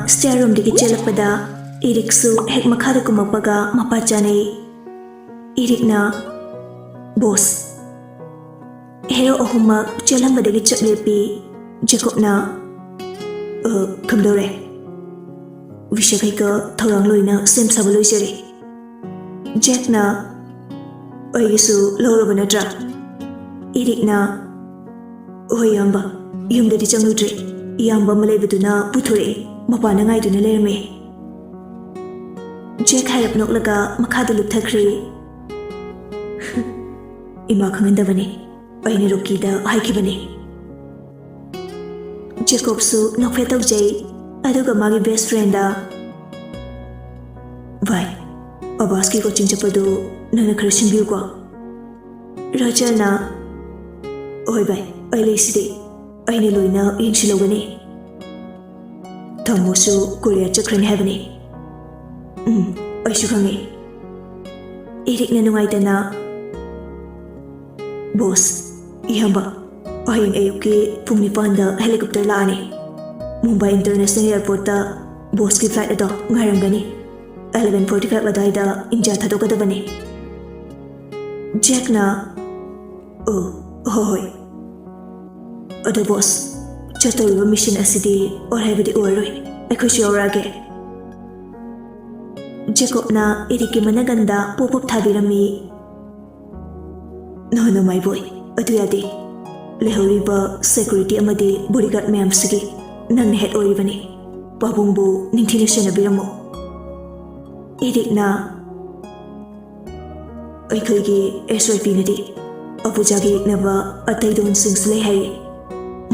stair room digi chelakpada Eriksu hek makhada kumakpaga mapachanai. Erikna boss hero ahuma chelambadagi chaklepi Jacobna kamdore Vishakaika Thorang Loina Sem Sabalojeri Jackna Oisu Lorobanatra Erikna Oyamba Yumda di Changlutri Yamba Malebaduna Puture Mapanangai to Nalerme Jack Harap Noklaga Makadalup Takri Imakangandavani Aini Rokida Haikibani Jacobsu Nokfetok Jay Aduga magi best friend da Vai Abaski coaching chapadu nana Christian view ko Roger na Oi vai ai leside ai ni loina inchilogani Tamosu Korea chakran heaveni ai shukangi Erik na nungai dana Boss ihamba ai ayuki pungni panda helicopter laani Mumbai International Airport ta boss ki flight ado ngairangani 11:45 adaida India thadokadabani Jack na hoi ado boss chatoriba mission asidi or haibadi oroi aikhoshi orage Jacob na Eriki managanda pop-up thabirami no my boy adu yadi lehoriba security amadi bodyguard mayam sigi Nang head oribani Babungbu Ningtina Shanabiramo Erikna Aikoigi SYP Nadi Apujagi Naba Ataidon Sings Lehai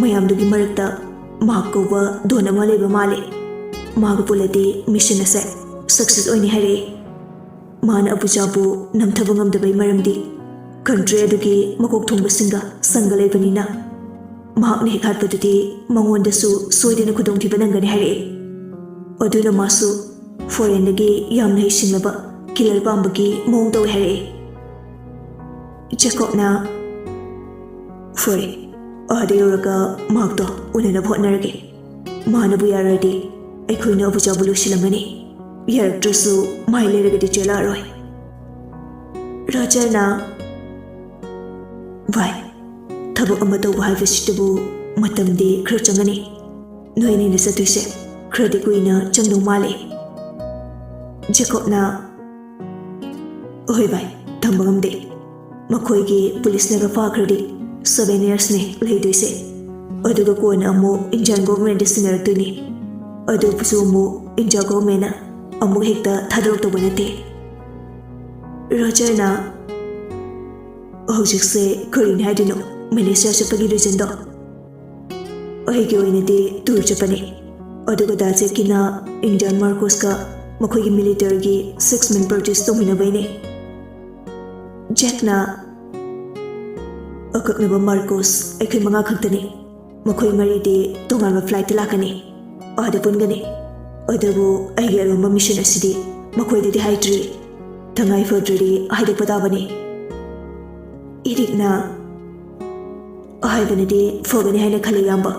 Mayam Dugi Marakta Makova Dona Maleba Mali Magapulati Mission Asset Success Oini Hari Mana Apujabu Namtabangam Dabai Maramdi Country Adugi Makok Tumba Singa Sangale Vanina Mahakni hekatpadudi mangondasu soidina khudongthiba nangani haire aduna masu foreign dagi yamna hisinglaba killer bambagi mong tawi haire Jacob na fore ade yoraga magto unana bhotnarage manabu yaradi aikhoina abujabulu silamani yaraktrasu maileragadi chelaroi Roger na vai Tabuk amato bahai vestibu matam di kerjangani noini na satuse kredi kuina changdong mali Jacob na oi bai tambangam de makoi gi police naga fa kredi 7 years ne leiduise aduga koina amu Indian government sinaratuni adu pusu mu India government na amu hekta thadok to banate Roger na hojikse korin haidino Malaysia chapagi region do Ohigi oinadi tour chapani aduga daje kina Indian Marcos ka makhoigi military gi 6 men purchase to minabaine Jack na akaknaba Marcos aikai manga khaktani makhoi mari de tongalma flight lakani ada pungani adabu aigi aroma mission asidi makhoi de haitri thangai fodri haide padabani Erik na Ahaibani fogani haina khali yamba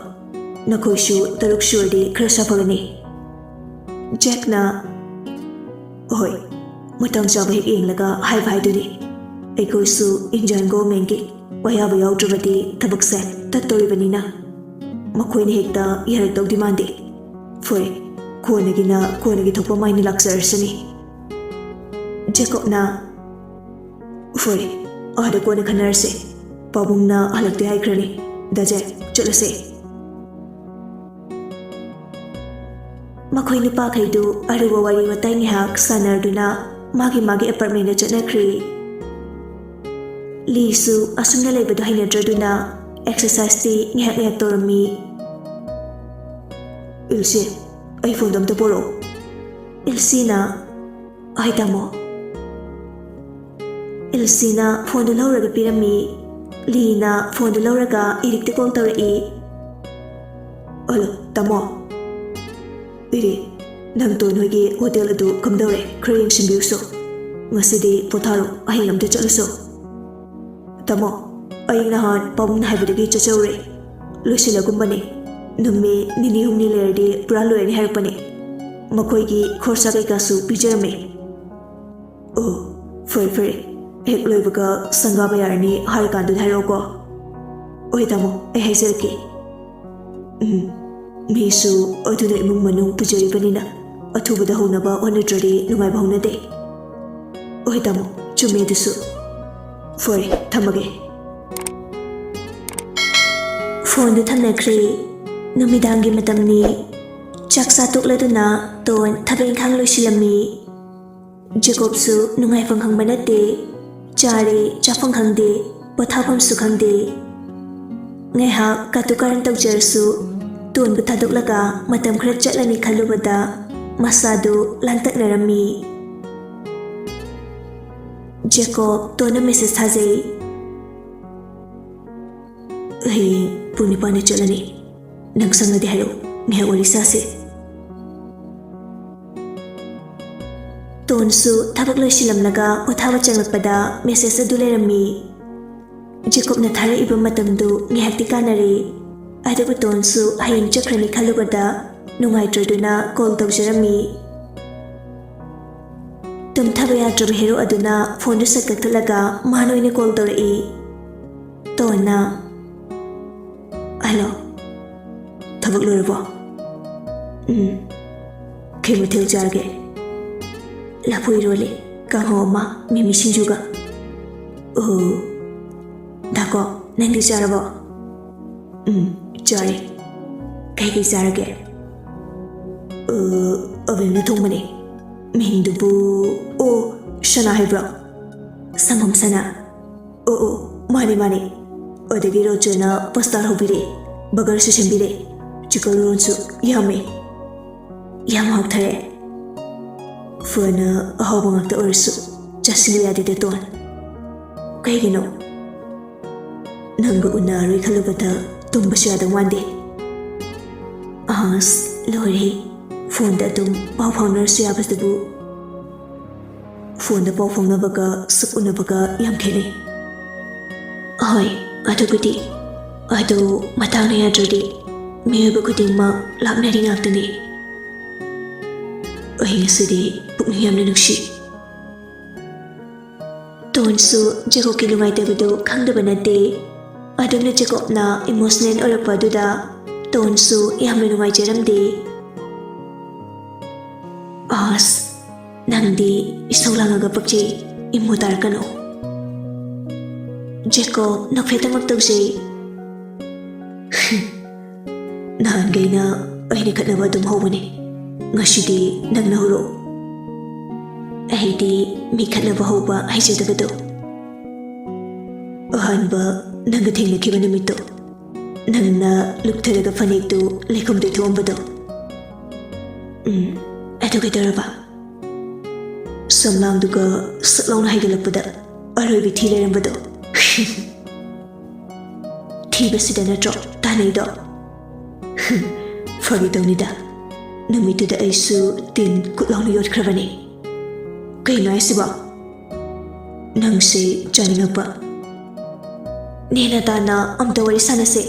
Nakoshu taruk shurdi krasa fogani Jack na Oi Matang chaba hek inglaga hai vai duni Aikosu Indian government ki wayaba yaudravati thabakse tattoribani na Makoini hekta yarak tau demandi Foi konagi thokpa maini laksarasani Jacob na Foi ahada kona khanarse Pabungna halakte haikrani daje chalase Makhoi nupa khaidu aruba wari watai ni hak sanarduna magi apartment da chatnakri Lisu asumna leibadu hainadraduna exercise ti ngihak torami Ilse ai phone dam ta poro Ilsina ai tamo Ilsina phone du lauraga pirami Lina phone du lauraga Erikte call tawrai Alo tamo Iri nang to noigi hotel adu kamdore crane simbiuso ngasidi potharo ahingam te chaluso tamo ai nahan pabung haibadagi chachaure loisila gumbani numme nini humni lerdi pura loyani harpani ꯃꯈꯣꯏꯒꯤ ꯈꯣꯔꯁꯥ ꯀꯩꯀꯥꯁꯨ ꯄꯤꯖꯔꯝꯃꯦ꯫ ꯑꯣ ꯐꯔꯦ ꯐꯔꯦ ꯍꯦꯛ ꯂꯣꯏꯕꯒ ꯁꯪꯒꯥꯕ ꯌꯥꯔꯅꯤ ꯍꯥꯏꯔꯀꯥꯟꯗꯨꯗ ꯍꯥꯏꯔꯛꯑꯣꯀꯣ꯫ ꯍꯣꯏ ꯇꯥꯃꯣ ꯑꯩ ꯍꯥꯏꯖꯔꯛꯀꯦ꯫ ꯃꯤꯁꯨ ꯑꯗꯨꯅ ꯏꯃꯨꯡ ꯃꯅꯨꯡ ꯄꯨꯖꯔꯤꯕꯅꯤꯅ ꯑꯊꯨꯕꯗ ꯍꯧꯅꯕ ꯍꯣꯠꯅꯗ꯭ꯔꯗꯤ ꯅꯨꯡꯉꯥꯏꯕ ꯍꯧꯅꯗꯦ꯫ ꯍꯣꯏ ꯇꯥꯃꯣ ꯆꯨꯝꯃꯦ ꯑꯗꯨꯁꯨ꯫ ꯐꯔꯦ ꯊꯝꯃꯒꯦ꯫ ꯐꯣꯟꯗꯨ ꯊꯝꯅꯈ꯭ꯔꯦ꯫ ꯅꯨꯃꯤꯗꯥꯡꯒꯤ ꯃꯇꯝꯅꯤ꯫ ꯆꯥꯛ ꯆꯥꯊꯣꯛꯂꯗꯨꯅ ꯇꯣꯟ ꯊꯕꯛ ꯏꯪꯈꯥꯡ ꯂꯣꯏꯁꯤꯜꯂꯝꯃꯤ꯫ ꯖꯦꯀꯣꯕꯁꯨ ꯅꯨꯡꯉꯥꯏꯐꯝ ꯈꯪꯕ ꯅꯠꯇꯦ꯫ ꯆꯥꯔꯦ ꯆꯥꯐꯝ ꯈꯪꯗꯦ, ꯄꯣꯊꯥꯐꯝꯁꯨ ꯈꯪꯗꯦ꯫ ꯉꯥꯏꯍꯥꯛ ꯀꯥꯇꯨ ꯀꯥꯔꯟ ꯇꯧꯖꯔꯁꯨ ꯇꯣꯟꯕꯨ ꯊꯥꯗꯣꯛꯂꯒ ꯃꯇꯝ ꯈꯔ ꯆꯠꯂꯅꯤ ꯈꯜꯂꯨꯕꯗ ꯃꯁꯥꯗꯨ ꯂꯥꯡꯇꯛꯅꯔꯝꯃꯤ꯫ ꯖꯦꯀꯣꯕ ꯇꯣꯟꯗ ꯃꯦꯁꯦꯖ ꯊꯥꯖꯩ꯫ ꯍꯌꯦꯡ ꯄꯨꯡ 9ꯗ ꯆꯠꯂꯅꯤ꯫ ꯅꯪ ꯁꯪꯉꯗꯤ ꯍꯥꯏꯔꯛꯎ, ꯉꯥꯏꯍꯥꯛ ꯋꯥꯔꯤ ꯁꯥꯁꯤ꯫ ꯇꯣꯟꯁꯨ ꯊꯕꯛ ꯂꯣꯏꯁꯤꯜꯂꯝꯂꯒ ꯄꯣꯊꯥꯕ ꯆꯪꯂꯛꯄꯗ ꯃꯦꯁꯦꯖ ꯑꯗꯨ ꯂꯩꯔꯝꯃꯤ꯫ ꯖꯦꯀꯣꯕꯅ ꯊꯥꯔꯛꯏꯕ ꯃꯇꯝꯗꯨ ꯉꯥꯏꯍꯥꯛꯇꯤ ꯀꯥꯟꯅꯔꯦ꯫ ꯑꯗꯨꯕꯨ ꯇꯣꯟꯁꯨ ꯍꯌꯦꯡ ꯆꯠꯈ꯭ꯔꯅꯤ ꯈꯜꯂꯨꯕꯗ ꯅꯨꯡꯉꯥꯏꯇ꯭ꯔꯗꯨꯅ ꯀꯣꯜ ꯇꯧꯖꯔꯝꯃꯤ꯫ ꯇꯨꯝꯊꯕ ꯌꯥꯗ꯭ꯔꯕ ꯍꯦꯔꯣ ꯑꯗꯨꯅ ꯐꯣꯟꯗꯨ ꯁꯠ ꯀꯛꯊꯠꯂꯒ ꯃꯥꯅ ꯑꯣꯏꯅ ꯀꯣꯜ ꯇꯧꯔꯛꯏ꯫ ꯇꯣꯟꯅ ꯍꯜꯂꯣ ꯊꯕꯛ ꯂꯣꯏꯔꯕꯣ? ꯀꯩ ꯃꯊꯦꯜ ꯆꯥꯔꯒꯦ? ꯂꯐꯨ ꯏꯔꯣꯜꯂꯤ, ꯀꯥꯡꯍꯧ ꯑꯃ, ꯃꯤꯃꯤ ꯁꯤꯡꯖꯨꯒ꯫ ꯑꯣ ꯗꯥꯀꯣ ꯅꯪꯗꯤ ꯆꯥꯔꯕꯣ? ꯆꯥꯔꯦ꯫ ꯀꯩꯀꯩ ꯆꯥꯔꯒꯦ? ꯑꯕꯦꯝꯅ ꯊꯣꯡꯕꯅꯦ꯫ ꯃꯤꯡꯗꯨꯕꯨ ꯑꯣ ꯁꯅꯥ ꯍꯥꯏꯕ꯭ꯔꯣ? ꯁꯪꯒꯣꯝ ꯁꯅꯥ꯫ ꯑꯣ ꯃꯥꯅꯦ ꯃꯥꯅꯦ꯫ ꯑꯗꯒꯤ ꯔꯣꯖꯔꯅ ꯄꯥꯁꯇꯥ ꯍꯧꯕꯤꯔꯛꯑꯦ, ꯕꯔꯒꯔꯁꯨ ꯁꯦꯝꯕꯤꯔꯛꯑꯦ, ꯆꯤꯀꯟ ꯔꯣꯜꯁꯨ ꯌꯥꯝꯃꯦ꯫ ꯌꯥꯝ ꯍꯥꯎꯊꯔꯦ꯫ ꯐꯅ ꯑꯍꯥꯎꯕ ꯉꯥꯛꯇ ꯑꯣꯏꯔꯁꯨ ꯆꯥꯁꯤꯜꯂꯨ ꯌꯥꯗꯦꯗ ꯇꯣꯟ꯫ ꯀꯩꯒꯤꯅꯣ? ꯅꯪꯒ ꯎꯅꯔꯣꯏ ꯈꯜꯂꯨꯕꯗ ꯇꯨꯝꯕꯁꯨ ꯌꯥꯗꯧ ꯃꯥꯟꯗꯦ꯫ ꯑꯁ ꯂꯣꯏꯔꯦ, ꯐꯣꯟꯗ ꯑꯗꯨꯝ ꯄꯥꯎ ꯐꯥꯎꯅꯔꯁꯨ ꯌꯥꯕꯗꯨꯕꯨ꯫ ꯐꯣꯟꯗ ꯄꯥꯎ ꯐꯥꯎꯅꯕꯒ ꯁꯛ ꯎꯅꯕꯒ ꯌꯥꯝ ꯈꯦꯠꯅꯩ꯫ ꯍꯣꯏ ꯑꯗꯨꯕꯨꯗꯤ, ꯑꯗꯣ ꯃꯇꯥꯡꯅ ꯌꯥꯗ꯭ꯔꯗꯤ ꯃꯤꯑꯣꯏꯕ ꯈꯨꯗꯤꯡꯃꯛ ꯂꯥꯞꯅꯔꯤ ꯉꯥꯛꯇꯅꯤ꯫ ꯑꯩ ꯉꯁꯤꯗꯤ ꯄꯨꯛꯅꯤꯡ ꯌꯥꯝꯅ ꯅꯨꯡꯁꯤ꯫ ꯇꯣꯟꯁꯨ ꯖꯦꯀꯣꯕꯀꯤ ꯅꯨꯡꯉꯥꯏꯇꯕꯗꯨ ꯈꯪꯗꯕ ꯅꯠꯇꯦ꯫ ꯑꯗꯨꯝꯅ ꯖꯦꯀꯣꯕꯅ ꯏꯃꯣꯁꯅꯦꯜ ꯑꯣꯏꯔꯛꯄ ꯑꯗꯨꯗ ꯇꯣꯟꯁꯨ ꯌꯥꯝꯅ ꯅꯨꯡꯉꯥꯏꯖꯔꯝꯗꯦ꯫ ꯑꯁ ꯅꯪꯗꯤ ꯏꯁꯧ ꯂꯥꯡꯉꯒ ꯄꯛꯆꯩ, ꯏꯃꯣ ꯇꯥꯔꯛꯀꯅꯣ꯫ ꯖꯦꯀꯣꯕ ꯅꯣꯛꯐꯦꯠꯇꯃꯛ ꯇꯧꯖꯩ꯫ ꯅꯍꯥꯟꯈꯩꯅ ꯑꯩꯅ ꯈꯠꯅꯕ ꯑꯗꯨꯝ ꯍꯧꯕꯅꯦ, ꯉꯁꯤꯗꯤ ꯅꯪꯅ ꯍꯧꯔꯛꯑꯣ꯫ ꯑꯩꯗꯤ ꯃꯤ ꯈꯠꯅꯕ ꯍꯧꯕ ꯍꯩꯖꯗꯕꯗꯣ꯫ ꯑꯍꯥꯟꯕ ꯅꯪꯒ ꯊꯦꯡꯅꯈꯤꯕ ꯅꯨꯃꯤꯠꯇꯣ, ꯅꯪꯅ ꯂꯨꯞꯊꯔꯒ ꯐꯅꯦꯛꯇꯨ ꯂꯩꯈꯣꯝꯗꯩ ꯊꯣꯛꯑꯝꯕꯗꯣ꯫ ꯑꯗꯨ ꯀꯩꯗꯧꯔꯕ? ꯁꯝꯂꯥꯡꯗꯨꯒ ꯁꯛ ꯂꯥꯎꯅ ꯍꯩꯒꯠꯂꯛꯄꯗ ꯑꯔꯣꯏꯕꯤ ꯊꯤ ꯂꯩꯔꯝꯕꯗꯣ꯫ ꯊꯤꯕꯁꯤꯗ ꯅꯠꯇ꯭ꯔꯣ ꯇꯥꯟꯅꯩꯗꯣ? ꯐꯥꯒꯤ ꯇꯧꯅꯤꯗ, ꯅꯨꯃꯤꯠꯇꯨꯗ ꯑꯩꯁꯨ ꯇꯤꯟ ꯀꯨꯠ ꯂꯥꯎꯅ ꯌꯣꯠꯈ꯭ꯔꯕꯅꯦ꯫ ꯀꯩꯅꯣ ꯍꯥꯏꯁꯤꯕꯣ? ꯅꯪꯁꯦ ꯆꯥꯅꯤꯡꯉꯛꯄ? ꯅꯦꯅ ꯇꯥꯅ ꯑꯝꯇ ꯋꯥꯔꯤ ꯁꯥꯟꯅꯁꯦ,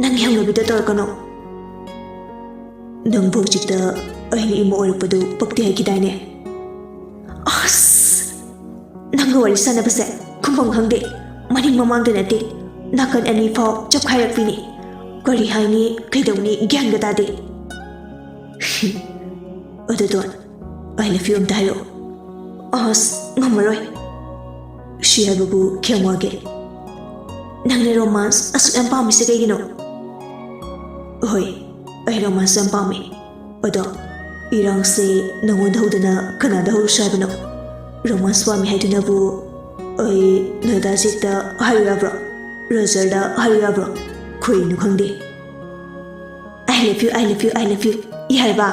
ꯅꯪꯒꯤ ꯍꯧꯅꯕꯤꯗꯣ ꯇꯧꯔꯛꯀꯅꯣ꯫ ꯅꯪꯕꯨ ꯍꯧꯖꯤꯛꯇ ꯑꯩꯅ ꯏꯃꯣ ꯑꯣꯏꯔꯛꯄꯗꯨ ꯄꯛꯇꯦ ꯍꯥꯏꯈꯤꯗꯥꯏꯅꯦ? ꯑꯁ ꯅꯪꯒ ꯋꯥꯔꯤ ꯁꯥꯟꯅꯕꯁꯦ ꯈꯨꯝꯐꯝ ꯈꯪꯗꯦ, ꯃꯅꯤꯡ ꯃꯃꯥꯡꯗ ꯅꯠꯇꯦ, ꯅꯥꯀꯟ ꯑꯅꯤ ꯐꯥꯎ ꯆꯞꯈꯥꯏꯔꯛꯄꯤꯅꯤ꯫ ꯀꯔꯤ ꯍꯥꯏꯅꯤ ꯀꯩꯗꯧꯅꯤ ꯒ꯭ꯌꯥꯟꯒ ꯇꯥꯗꯦ꯫ ꯑꯗꯨ ꯇꯣꯟ ꯑꯥꯏ ꯂꯚ ꯌꯨ ꯑꯝꯇ ꯍꯥꯏꯔꯛꯑꯣ꯫ ꯑꯁ ꯉꯝꯃꯔꯣꯏ꯫ ꯁꯤ ꯍꯥꯏꯕꯕꯨ ꯀꯌꯥꯝ ꯋꯥꯒꯦ? ꯅꯪꯅ ꯔꯣꯃꯥꯟꯁ ꯑꯁꯨꯛ ꯌꯥꯝ ꯄꯥꯝꯃꯤꯁꯦ ꯀꯩꯒꯤꯅꯣ? ꯍꯣꯏ ꯑꯩ ꯔꯣꯃꯥꯟꯁ ꯌꯥꯝ ꯄꯥꯝꯃꯤ, ꯑꯗꯣ ꯏꯔꯥꯡꯁꯦ ꯅꯪꯉꯣꯟꯗ ꯍꯧꯗꯅ ꯀꯅꯥꯗ ꯍꯧꯔꯁꯨ ꯍꯥꯏꯕꯅꯣ? ꯔꯣꯃꯥꯟꯁ ꯄꯥꯝꯃꯤ ꯍꯥꯏꯗꯨꯅꯕꯨ ꯑꯩ ꯅꯣꯏꯗꯥꯖꯤꯛꯇ ꯍꯥꯏꯌꯨ ꯌꯥꯕ꯭ꯔꯣ? ꯔꯣꯖꯔꯗ ꯍꯥꯏꯌꯨ ꯌꯥꯕ꯭ꯔꯣ? ꯈꯣꯏꯅꯣ ꯈꯪꯗꯦ꯫ I love you I love you I love you ꯌꯥꯔꯕ?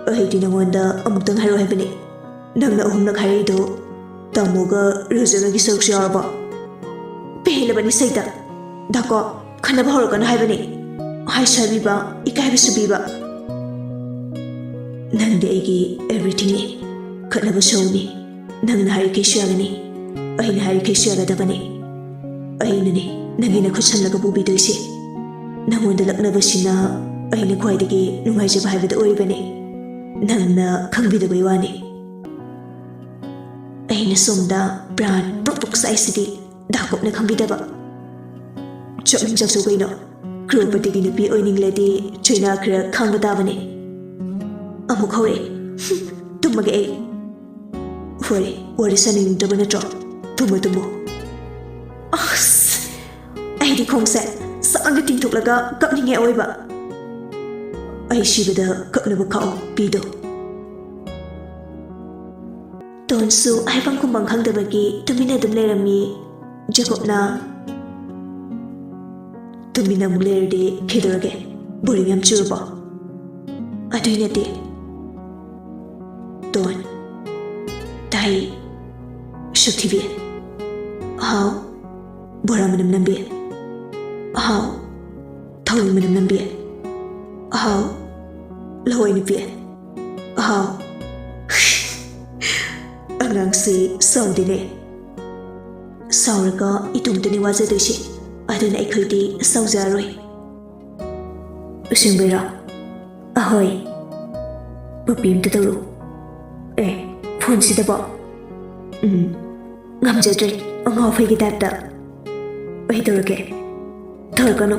ꯑꯩꯗꯤ ꯅꯉꯣꯟꯗ ꯑꯃꯨꯛꯇꯪ ꯍꯥꯏꯔꯛꯑꯣ ꯍꯥꯏꯕꯅꯤ, ꯅꯪꯅ 3ꯔꯛ ꯍꯥꯏꯔꯛꯏꯗꯣ ꯇꯥꯃꯣꯒ ꯔꯣꯖꯔꯒꯤ ꯁꯔꯨꯛꯁꯨ ꯌꯥꯎꯔꯕꯣ? ꯄꯦꯜꯂꯕꯅꯤ ꯁꯩꯇ, ꯗꯥꯀꯣ ꯈꯟꯅꯕ ꯍꯧꯔꯛꯀꯅꯣ ꯍꯥꯏꯕꯅꯤ, ꯍꯥꯏꯁꯨ ꯍꯥꯏꯕꯤꯕ ꯏꯀꯥꯏꯕꯁꯨ ꯄꯤꯕ꯫ ꯅꯪꯗꯤ ꯑꯩꯒꯤ ꯑꯦꯚ꯭ꯔꯤꯊꯤꯡꯅꯤ, ꯈꯠꯅꯕ ꯁꯧꯅꯤ, ꯅꯪꯅ ꯍꯥꯏꯔꯤꯈꯩꯁꯨ ꯌꯥꯒꯅꯤ, ꯑꯩꯅ ꯍꯥꯏꯔꯤꯈꯩꯁꯨ ꯌꯥꯒꯗꯕꯅꯤ꯫ ꯑꯩꯅꯅꯦ ꯅꯪꯒꯤ ꯅꯈꯨꯠ ꯁꯝꯂꯒ ꯄꯨꯕꯤꯗꯣꯏꯁꯦ, ꯅꯪꯉꯣꯟꯗ ꯂꯛꯅꯕꯁꯤꯅ ꯑꯩꯅ ꯈ꯭ꯋꯥꯏꯗꯒꯤ ꯅꯨꯡꯉꯥꯏꯖꯕ ꯍꯥꯏꯕꯗꯨ ꯑꯣꯏꯔꯤꯕꯅꯤ꯫ ꯅꯪꯅ ꯈꯪꯕꯤꯗꯕꯩ ꯋꯥꯅꯤ ꯑꯩꯅ ꯁꯣꯝꯗ ꯄ꯭ꯔꯥꯟ ꯄ꯭ꯔꯣꯛ ꯄ꯭ꯔꯣꯛ ꯆꯥꯏꯁꯤꯗꯤ ꯗꯥꯀꯣꯞꯅ ꯈꯪꯕꯤꯗꯕ ꯆꯠꯃꯤꯟ ꯆꯠꯁꯨ ꯀꯩꯅꯣ ꯀ꯭ꯔꯣꯄꯇꯤꯒꯤ ꯅꯨꯄꯤ ꯑꯣꯏꯅꯤꯡꯂꯗꯤ ꯆꯩꯅꯥ ꯈꯔ ꯈꯥꯡꯕ ꯇꯥꯕꯅꯤ ꯑꯃꯨꯛ ꯍꯧꯔꯛꯑꯦ ꯇꯨꯝꯃꯒꯦ ꯑꯩ ꯍꯣꯏ ꯋꯥꯔꯤ ꯁꯥꯅꯤꯡꯗꯕ ꯅꯠꯇ꯭ꯔꯣ ꯇꯨꯝꯃꯣ ꯇꯨꯝꯃꯣ ꯑꯁ ꯑꯩꯗꯤ ꯈꯣꯡꯁꯦ ꯁꯥꯡꯅ ꯇꯤꯡꯊꯣꯛꯂꯒ ꯀꯞꯅꯤꯡꯉꯦ ꯑꯣꯏꯕ ꯑꯩ ꯁꯤꯕꯗ ꯀꯞꯅꯕ ꯈꯥꯛꯑꯣ ꯄꯤꯗꯣ ꯇꯣꯟꯁꯨ ꯍꯥꯏꯐꯝ ꯈꯨꯝꯐꯝ ꯈꯪꯗꯕꯒꯤ ꯇꯨꯃꯤꯟꯅ ꯑꯗꯨꯝ ꯂꯩꯔꯝꯃꯤ ꯖꯦꯀꯣꯕꯅ ꯇꯨꯃꯤꯟꯅ ꯑꯃꯨꯛ ꯂꯩꯔꯗꯤ ꯀꯩꯗꯧꯔꯒꯦ ꯕꯣꯔꯤꯡ ꯌꯥꯝ ꯆꯨꯔꯕꯣ ꯑꯗꯨꯏ ꯅꯠꯇꯦ ꯇꯣꯟ ꯇꯥꯏ ꯁꯛꯊꯤꯕꯤ ꯍꯥꯎ ꯕꯣꯔꯥ ꯃꯅꯝ ꯅꯝꯕꯤ ꯍꯥꯎ ꯊꯧꯔꯤ ꯃꯅꯝ ꯅꯝꯕꯤ ꯍꯥꯎ ꯂꯋꯥꯏ ꯅꯨꯄꯤ ꯍꯥꯎ ꯑꯉꯥꯡꯁꯤ ꯁꯥꯎꯗꯦꯅꯦ ꯁꯥꯎꯔꯒ ꯏꯇꯣꯝꯇꯅꯤ ꯋꯥꯖꯗꯣꯏꯁꯤ ꯑꯗꯨꯅ ꯑꯩꯈꯣꯏꯗꯤ ꯁꯥꯎꯖꯔꯣꯏ ꯑꯁꯦꯡꯕꯩꯔꯣ ꯑꯍꯣꯏ ꯄꯄꯤ ꯑꯝꯇ ꯇꯧꯔꯣ ꯑꯦ ꯐꯣꯟꯁꯤꯗꯕꯣ ꯉꯝꯖꯗ꯭ꯔꯦ ꯑꯉꯥꯎꯐꯩꯒꯤ ꯇꯥꯏꯞꯇ ꯑꯩ ꯇꯧꯔꯒꯦ ꯇꯧꯔꯛꯀꯅꯨ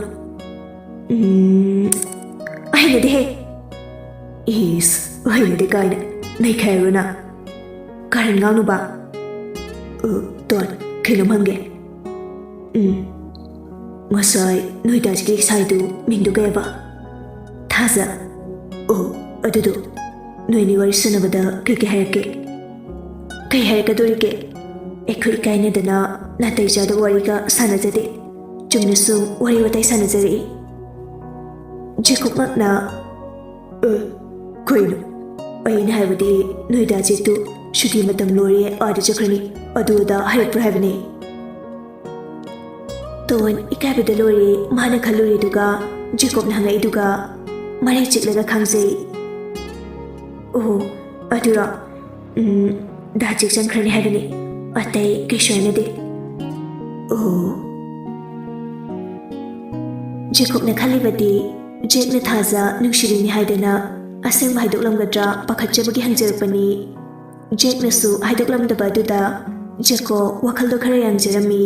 ꯍꯩꯅꯗꯦꯍꯦ ꯏꯁ ꯍꯩꯅꯗꯦ ꯀꯥꯏꯅ ꯅꯩꯈꯥꯏꯔꯣꯅ ꯀꯥꯔꯟ ꯉꯥꯡꯅꯨꯕ ꯇꯣꯟ ꯀꯩꯅꯣꯝ ꯍꯪꯒꯦ ꯉꯁꯥꯏ ꯅꯣꯏ ꯗꯥꯖꯤꯒꯤ ꯁꯥꯏꯗꯨ ꯃꯤꯡꯗꯨ ꯀꯩꯕ ꯊꯥꯖ ꯑꯣ ꯑꯗꯨꯗꯣ ꯅꯣꯏꯅꯤ ꯋꯥꯔꯤ ꯁꯥꯟꯅꯕꯗ ꯀꯩ ꯍꯥꯏꯔꯛꯀꯦ ꯀꯩ ꯍꯥꯏꯔꯛꯀꯗꯣꯔꯤꯒꯦ ꯑꯩꯈꯣꯏ ꯏꯀꯥꯏꯅꯗꯅ ꯅꯥꯇꯩ ꯆꯥꯗꯕ ꯋꯥꯔꯤꯒ ꯁꯥꯟꯅꯖꯗꯦ ꯆꯨꯝꯅ ꯁꯨꯝ ꯋꯥꯔꯤ ꯋꯥꯇꯥꯏ ꯁꯥꯟꯅꯖꯔꯛꯏ ꯖꯦꯀꯣꯕꯃꯛꯅ ꯀꯩꯅꯣ ꯑꯩꯅ ꯍꯥꯏꯕꯗꯤ ꯅꯣꯏ ꯗꯥꯖꯤꯛꯇꯨ ꯁꯨꯇꯤ ꯃꯇꯝ ꯂꯣꯏꯔꯦ ꯑꯥꯗ ꯆꯠꯈ꯭ꯔꯅꯤ ꯑꯗꯨ ꯑꯗꯥ ꯍꯥꯏꯔꯛꯄ꯭ꯔꯥ ꯍꯥꯏꯕꯅꯤ ꯇꯣꯟ ꯏꯀꯥꯏꯕꯗ ꯂꯣꯏꯔꯦ ꯃꯥꯅ ꯈꯜꯂꯨꯔꯤꯗꯨꯒ ꯖꯦꯀꯣꯕꯅ ꯍꯪꯉꯛꯏꯗꯨꯒ ꯃꯔꯩ ꯆꯤꯛꯂꯒ ꯈꯪꯖꯩ ꯑꯣ ꯑꯗꯨꯔꯣ ꯗꯥꯖꯤꯛ ꯆꯪꯈ꯭ꯔꯅꯤ ꯍꯥꯏꯕꯅꯤ ꯑꯇꯩ ꯀꯩꯁꯨ ꯍꯥꯏꯅꯗꯦ ꯑꯣ ꯖꯦꯀꯣꯕꯅ ꯈꯜꯂꯤꯕꯗꯤ ꯖꯦꯛꯅ ꯊꯥꯖ ꯅꯨꯡꯁꯤꯔꯤꯅꯤ ꯍꯥꯏꯗꯅ ꯑꯁꯦꯡꯕ ꯍꯥꯏꯗꯣꯛꯂꯝꯒꯗ꯭ꯔꯥ ꯄꯥꯈꯠꯆꯕꯒꯤ ꯍꯪꯖꯔꯛꯄꯅꯤ ꯖꯦꯛꯅꯁꯨ ꯍꯥꯏꯗꯣꯛꯂꯝꯗꯕ ꯑꯗꯨꯗ ꯖꯦꯀꯣꯕ ꯋꯥꯈꯜꯗꯣ ꯈꯔ ꯌꯥꯡꯖꯔꯝꯃꯤ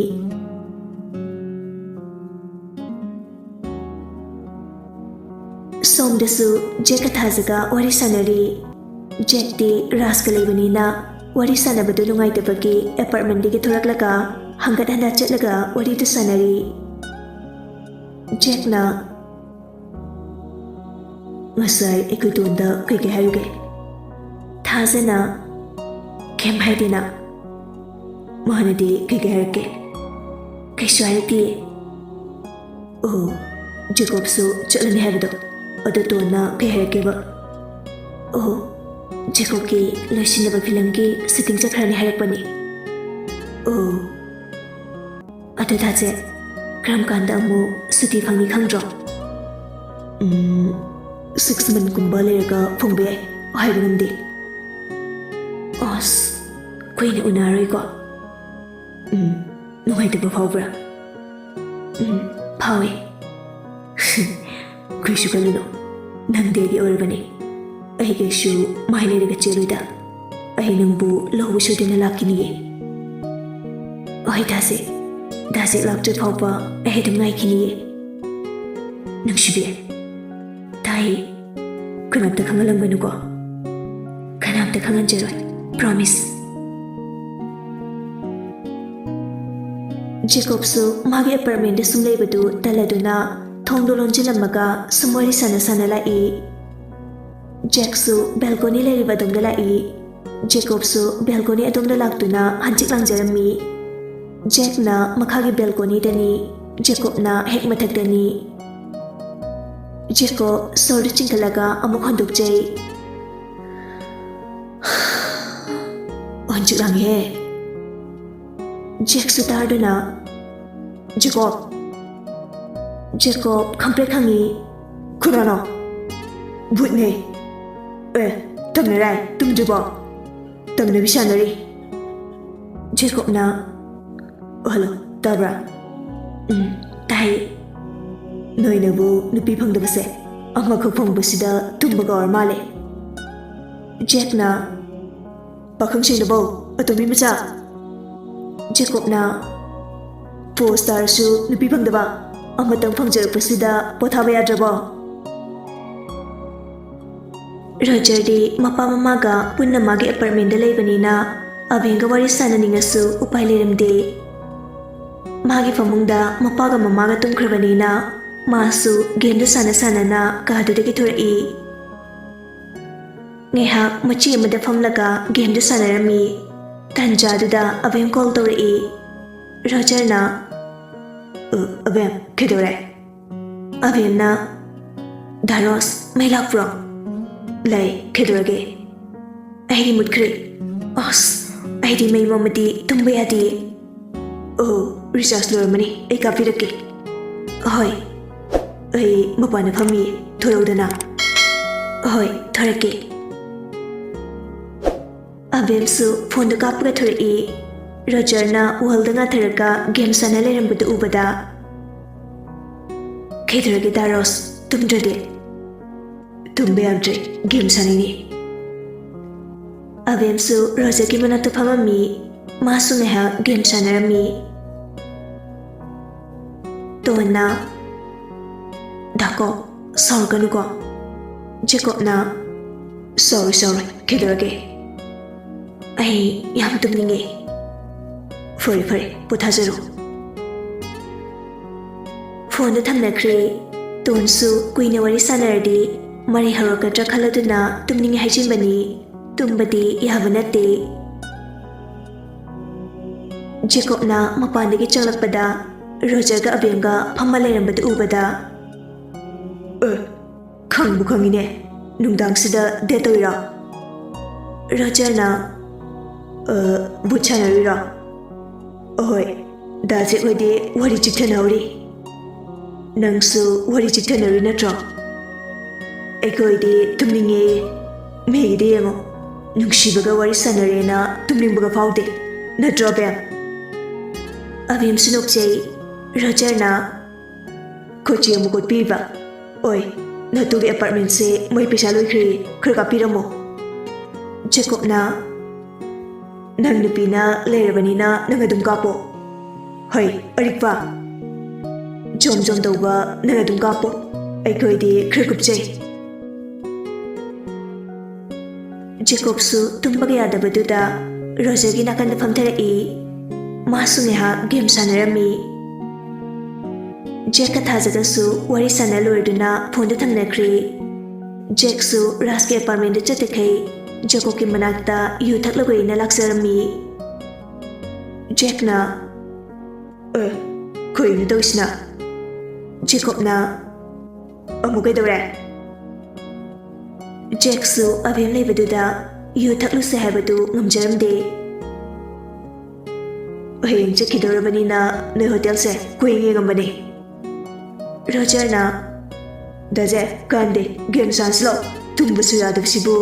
ꯁꯣꯝꯗꯁꯨ ꯖꯦꯛꯀ ꯊꯥꯖꯒ ꯋꯥꯔꯤ ꯁꯥꯟꯅꯔꯤ ꯖꯦꯛꯇꯤ ꯔꯥꯖꯀ ꯂꯩꯕꯅꯤꯅ ꯋꯥꯔꯤ ꯁꯥꯟꯅꯕꯗꯨ ꯅꯨꯡꯉꯥꯏꯇꯕꯒꯤ ꯑꯦꯄꯥꯔꯠꯃꯦꯟꯗꯒꯤ ꯊꯣꯔꯛꯂꯒ ꯍꯪꯒꯠ ꯍꯟꯗꯥ ꯆꯠꯂꯒ ꯋꯥꯔꯤꯗꯨ ꯁꯥꯟꯅꯔꯤ ꯖꯦꯛꯅ ꯉꯁꯥꯏ ꯑꯩꯈꯣꯏ ꯇꯣꯟꯗ ꯀꯩ ꯍꯥꯏꯔꯨꯒꯦ ꯊꯥꯖꯅ ꯀꯩꯝ ꯍꯥꯏꯗꯦꯅ ꯃꯥꯅꯗꯤ ꯀꯩ ꯍꯥꯏꯔꯛꯀꯦ ꯀꯩꯁꯨ ꯍꯥꯏꯔꯛꯇꯤꯌꯦ ꯑꯣ ꯖꯦꯀꯣꯕꯁꯨ ꯆꯠꯂꯅꯤ ꯍꯥꯏꯕꯗꯣ ꯑꯗꯨ ꯇꯣꯟꯅ ꯀꯩ ꯍꯥꯏꯔꯛꯀꯦꯕ ꯑꯣ ꯖꯦꯀꯣꯕꯀꯤ ꯂꯣꯏꯁꯤꯟꯅꯕ ꯐꯤꯂꯝꯒꯤ ꯁꯨꯇꯤꯡ ꯆꯠꯈ꯭ꯔꯅꯤ ꯍꯥꯏꯔꯛꯄꯅꯤ ꯑꯣ ꯑꯗꯨ ꯊꯥꯖꯦ ꯀꯔꯝ ꯀꯥꯟꯗ ꯑꯃꯨꯛ ꯁꯨꯇꯤ ꯐꯪꯅꯤ ꯈꯪꯗ꯭ꯔꯣ 6 monthsꯀꯨꯝꯕ ꯂꯩꯔꯒ ꯐꯪꯕ ꯌꯥꯏ ꯍꯥꯏꯕ ꯉꯝꯗꯦ ꯑꯁ ꯀꯨꯏꯅ ꯎꯅꯔꯣꯏꯀꯣ ꯅꯨꯡꯉꯥꯏꯇꯕ ꯐꯥꯎꯕ꯭ꯔꯥ ꯐꯥꯎꯋꯦ ꯀꯩꯁꯨ ꯈꯜꯂꯨꯅꯣ ꯅꯪꯗꯤ ꯑꯩꯒꯤ ꯑꯣꯏꯔꯕꯅꯤ ꯑꯩ ꯀꯩꯁꯨ ꯃꯥꯏ ꯂꯩꯔꯒ ꯆꯦꯜꯂꯣꯏꯗ ꯑꯩ ꯅꯪꯕꯨ ꯂꯧꯕ ꯁꯣꯏꯗꯅ ꯂꯥꯛꯈꯤꯅꯤꯌꯦ ꯍꯣꯏ ꯗꯥꯖꯤꯛ ꯂꯥꯛꯇ꯭ꯔꯤ ꯐꯥꯎꯕ ꯑꯩ ꯑꯗꯨꯝ ꯉꯥꯏꯈꯤꯅꯤꯌꯦ ꯅꯨꯡꯁꯤꯕꯤ ꯇꯥꯏ ꯀꯅꯥꯝꯇ ꯈꯪꯍꯜꯂꯝꯒꯅꯨꯀꯣ ꯀꯅꯥꯝꯇ ꯈꯪꯍꯟꯖꯔꯣꯏ ꯄ꯭ꯔꯣꯃꯤꯁ ꯖꯦꯀꯣꯕꯁꯨ ꯃꯥꯒꯤ ꯑꯦꯄꯥꯔꯠꯃꯦꯟꯗ ꯁꯨꯝ ꯂꯩꯕꯗꯨ ꯇꯜꯂꯗꯨꯅ ꯊꯣꯡꯗꯣ ꯂꯣꯟꯖꯤꯜꯂꯝꯃꯒ ꯁꯨꯝ ꯋꯥꯔꯤ ꯁꯥꯟꯅ ꯂꯥꯛꯏ ꯖꯦꯛꯁꯨ ꯕꯦꯜꯀꯣꯅꯤ ꯂꯩꯔꯤꯕ ꯑꯗꯣꯝꯗ ꯂꯥꯛꯏ ꯖꯦꯀꯣꯕꯁꯨ ꯕꯦꯜꯀꯣꯅꯤ ꯑꯗꯣꯝꯗ ꯂꯥꯛꯇꯨꯅ ꯍꯟꯆꯤꯛ ꯂꯥꯡꯖꯔꯝꯃꯤ ꯖꯦꯛꯅ ꯃꯈꯥꯒꯤ ꯕꯦꯜꯀꯣꯅꯤꯗꯅꯤ ꯖꯦꯀꯣꯕꯅ ꯍꯦꯛ ꯃꯊꯛꯇꯅꯤ ꯖꯦꯀꯣꯕ ꯁꯣꯔꯗꯨ ꯆꯤꯡꯈꯠꯂꯒ ꯑꯃꯨꯛ ꯍꯣꯟꯗꯣꯛꯆꯩ ꯍꯟꯆꯤꯛ ꯂꯥꯡꯉꯤꯍꯦ ꯖꯦꯛꯁꯨ ꯇꯥꯔꯗꯨꯅ ꯖꯦꯀꯣꯕ ꯈꯪꯄ꯭ꯔꯦꯛ ꯈꯪꯉꯤ ꯀꯅꯥꯅꯣ ꯚꯨꯠꯅꯦ ꯇꯝꯅꯔꯥꯏ ꯇꯨꯝꯗ꯭ꯔꯤꯕꯣ ꯇꯝꯅꯕꯤ ꯁꯥꯟꯅꯔꯤ ꯖꯦꯀꯣꯕꯅ ꯍꯜꯂꯣ ꯇꯥꯕ꯭ꯔꯥ ꯇꯥꯏ ꯅꯣꯏꯅꯕꯨ ꯅꯨꯄꯤ ꯐꯪꯗꯕꯁꯦ ꯑꯃꯈꯛ ꯐꯪꯕꯁꯤꯗ ꯇꯨꯝꯕꯒ ꯑꯣꯏꯔ ꯃꯥꯜꯂꯦ Jackna pakhangsinabo atomi macha Jacobna Postar su nupi phangdaba amatang phangjarapasida pothaba yadrabo Roger di mapa mamaga punna magi apartment da leibanina abenga wari sananingasu upai leiramde magi famungda mapaga mamaga tumkhrabanina masu game da sana kadudagi thorai ngehak machi amada famlaga game da sanarami tanjaduda abem call tawrai Roger na abem kedore abem na Daros mailak pro Lai kedorage Aidi mutkri Os Aidi may mamati tumba yadi Oh Risas lor mani Ay kapiraki Ahoy Ay mapana pami Thuraw dana Ahoy Thoraki Abem su phone da kapaga thurai Roger na wall da nga tharaka game sana lerambada ubada Kedorage Daros tumdrade Tumbe abdre game sanini Abem su Roger ki manatu phamami masu neha game sanarami Tona Dako sorganuko Jacob na sorry kedorage Ai yam tumninge Fare pothajaru Phone da thamnakre Tonsu kuina wari sanardi Mari harokatra khaladuna tumningi haijimbani tumbadi yabanate Jacob na mapandagi changlakpada Roger ga abemga phamma leirambada ubada khangbu khangine nungdang sida detoira Roger na buchanarira Ohoi daje wade wari chitanauri Nangsu wari chittanari natro Ekoide tumninge megide yango Nungshibaga wari sanarena tumningbaga faude Natro bem Abim sunokjay Roger na Kochi amukot piba Oi natugi apartment se may pisa loikri Kraka piramo Jacob na Nang nupina leirabanina nangadum kapo Hoi arikpa Jom tawba nangadum kapo Ekoide krakupjay Jacob su tumbaga yadabaduda Roger gi nakanda famtharai masu neha game sanarami Jack kathajaga su wari sanalorduna phone da thamnakri Jack su raske apartment da chatekai Jacob ki manakta yu thaklagoi laksarami Jack na koi nu doisna Jacob na amukai dore Jack su abem leibaduda yu thaklu se habadu ngamjaramde Hayeng chakidorabani na noi hotel se kuinge ngambani Roger na Daje kande game sanslo tumbasu yadabsibu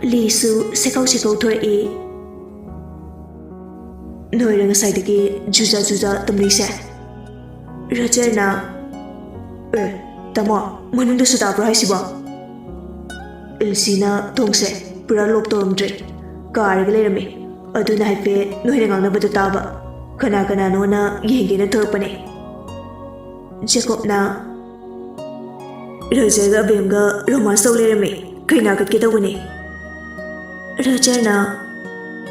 Li su sekau thorai Noi rang saidagi juja tumnise Roger na Tamo manunda su tabra haisiba Ilsina tongse pura lok toromdre karga leirame aduna haipe noina ngangnabadu taba kana nona yengena thorpane Jacob na Roger ga abemga romance taw leirame kaina katke tawune Roger na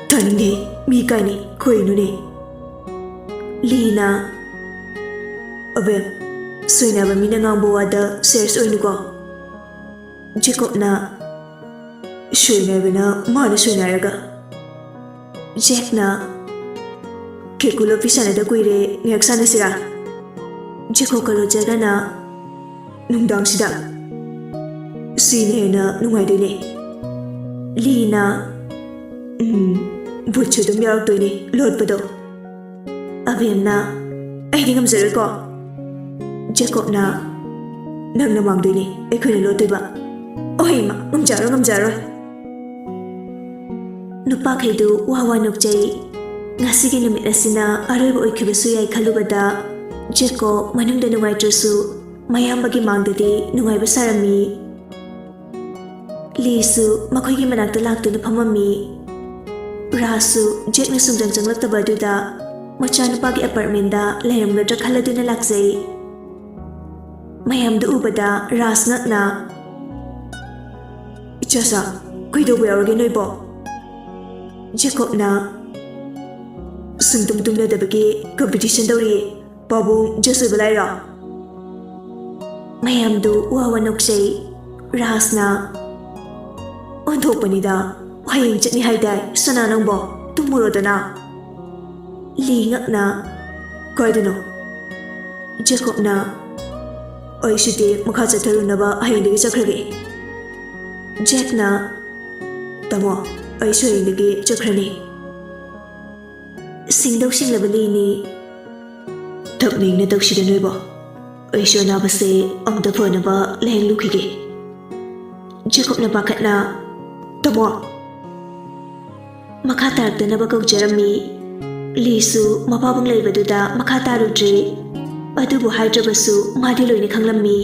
thange mi kaini koinu ne Lina abem soina ba mina ngangbo wada serious oinuko Jacob na soina bina mana soina raga Jack na kekulo pisana da kuire ngak sana sira Jacob ka Roger na nungdang sida sine na nungai dine Lina butchu dum yaw toine lot pado abem na ai dingam zero ko Jacob na nang namang doine ai khoi lot toiba oi ma ngamjaro Nupa khaidu wawa nokjai ngasigi numit asina aroiba oikhibasu yai khalubada Jacob manungda nungaitrasu mayambagi mangdadi nungaiba sarami ꯂꯤꯁꯨ ꯃꯈꯣꯏꯒꯤ ꯃꯅꯥꯛꯇ ꯂꯥꯛꯇꯨꯅ ꯐꯝꯃꯝꯃꯤ꯫ ꯔꯥꯖꯁꯨ ꯖꯦꯛꯅ ꯁꯨꯡꯆꯪ ꯆꯪꯂꯛꯇꯕ ꯑꯗꯨꯗ ꯃꯆꯥꯅꯨꯄꯥꯒꯤ ꯑꯦꯄꯥꯔꯠꯃꯦꯟꯗ ꯂꯩꯔꯝꯒꯗ꯭ꯔꯥ ꯈꯜꯂꯗꯨꯅ ꯂꯥꯛꯆꯩ꯫ ꯃꯌꯥꯝꯗꯨ ꯎꯕꯗ ꯔꯥꯖ ꯉꯛꯅ "ꯏꯆꯥꯁꯥ, ꯀꯩꯗꯧꯕ ꯌꯥꯎꯔꯒꯦ ꯅꯣꯏꯕꯣ?" ꯖꯦꯀꯣꯕꯅ "ꯁꯨꯡꯇꯨꯝ ꯇꯨꯝꯅꯗꯕꯒꯤ competition ꯇꯧꯔꯤ, ꯄꯥꯕꯨꯡ just ꯑꯣꯏꯕ ꯂꯥꯏꯔꯣ?" ꯃꯌꯥꯝꯗꯨ ꯋꯥ ꯅꯣꯛꯆꯩ꯫ ꯔꯥꯖꯅ "ꯑꯣꯟꯊꯣꯛꯄꯅꯤꯗ, ꯍꯌꯦꯡ ꯆꯠꯅꯤ ꯍꯥꯏꯗꯥꯏ ꯁꯅꯥ ꯅꯪꯕꯣ, ꯇꯨꯝꯃꯨꯔꯣꯗꯅ." ꯂꯤ ꯉꯛꯅ "ꯀꯥꯏꯗꯅꯣ?" ꯖꯦꯀꯣꯕꯅ "ꯑꯩꯁꯤꯗꯤ ꯃꯈꯥ ꯆꯠꯊꯔꯨꯅꯕ ꯍꯌꯦꯡꯗꯒꯤ ꯆꯠꯈ꯭ꯔꯒꯦ." ꯖꯦꯛꯅ "ꯇꯥꯃꯣ, ꯑꯩꯁꯨ ꯍꯌꯦꯡꯗꯒꯤ ꯆꯠꯈ꯭ꯔꯅꯤ." ꯁꯤꯡꯗꯧ ꯁꯤꯡꯂꯕ ꯂꯤꯅꯤ꯫ "ꯊꯛꯅꯤꯡꯅ ꯇꯧꯁꯤꯗ ꯅꯣꯏꯕꯣ, ꯑꯩꯁꯨ ꯑꯅꯥꯕꯁꯦ ꯑꯃꯨꯛꯇ ꯐꯅꯕ ꯂꯥꯌꯦꯡꯂꯨꯈꯤꯒꯦ." ꯖꯦꯀꯣꯕꯅ ꯄꯥꯈꯠꯅ "ꯇꯥꯃꯣ." ꯃꯈꯥ ꯇꯥꯔꯛꯇꯅꯕ ꯀꯧꯖꯔꯝꯃꯤ꯫ ꯂꯤꯁꯨ ꯃꯄꯥꯕꯨꯡ ꯂꯩꯕꯗꯨꯗ ꯃꯈꯥ ꯇꯥꯔꯨꯗ꯭ꯔꯦ꯫ ꯑꯗꯨꯕꯨ ꯍꯥꯏꯗ꯭ꯔꯕꯁꯨ ꯃꯥꯗꯤ ꯂꯣꯏꯅ ꯈꯪꯂꯝꯃꯤ꯫